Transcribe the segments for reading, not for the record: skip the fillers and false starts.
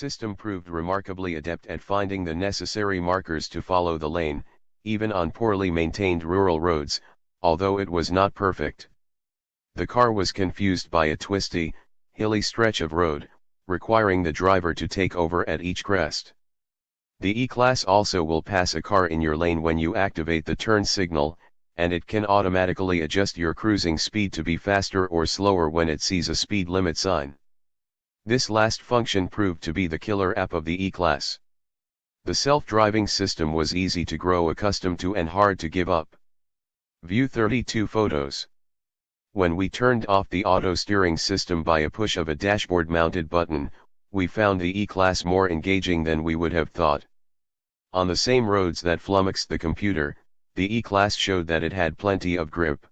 system proved remarkably adept at finding the necessary markers to follow the lane, even on poorly maintained rural roads, although it was not perfect. The car was confused by a twisty, hilly stretch of road, requiring the driver to take over at each crest. The E-Class also will pass a car in your lane when you activate the turn signal, and it can automatically adjust your cruising speed to be faster or slower when it sees a speed limit sign. This last function proved to be the killer app of the E-Class. The self-driving system was easy to grow accustomed to and hard to give up. View 32 photos. When we turned off the auto steering system by a push of a dashboard-mounted button, we found the E-Class more engaging than we would have thought. On the same roads that flummoxed the computer, the E-Class showed that it had plenty of grip.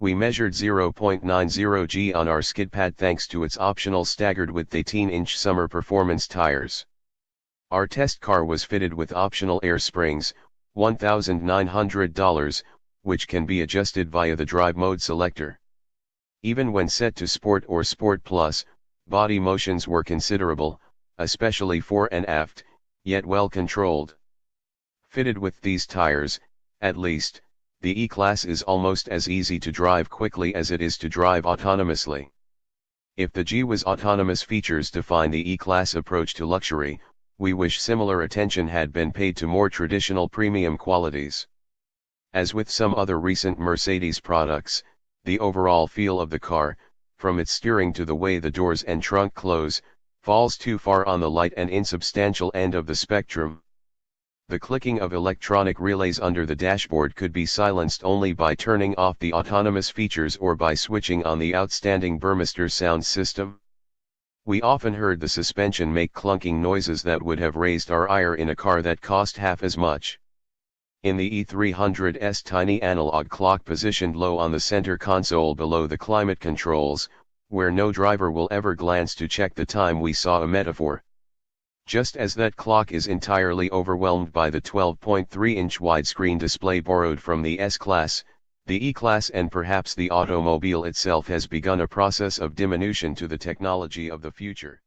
We measured 0.90 G on our skid pad thanks to its optional staggered width 18-inch summer performance tires. Our test car was fitted with optional air springs, $1,900, which can be adjusted via the drive mode selector. Even when set to Sport or Sport Plus, body motions were considerable, especially fore and aft, yet well controlled. Fitted with these tires, at least, the E-Class is almost as easy to drive quickly as it is to drive autonomously. If the G-Wiz autonomous features define the E-Class approach to luxury, we wish similar attention had been paid to more traditional premium qualities. As with some other recent Mercedes products, the overall feel of the car, from its steering to the way the doors and trunk close, falls too far on the light and insubstantial end of the spectrum. The clicking of electronic relays under the dashboard could be silenced only by turning off the autonomous features or by switching on the outstanding Burmester sound system. We often heard the suspension make clunking noises that would have raised our ire in a car that cost half as much. In the E300's tiny analog clock positioned low on the center console below the climate controls, where no driver will ever glance to check the time, we saw a metaphor. Just as that clock is entirely overwhelmed by the 12.3-inch widescreen display borrowed from the S-Class, the E-Class and perhaps the automobile itself has begun a process of diminution to the technology of the future.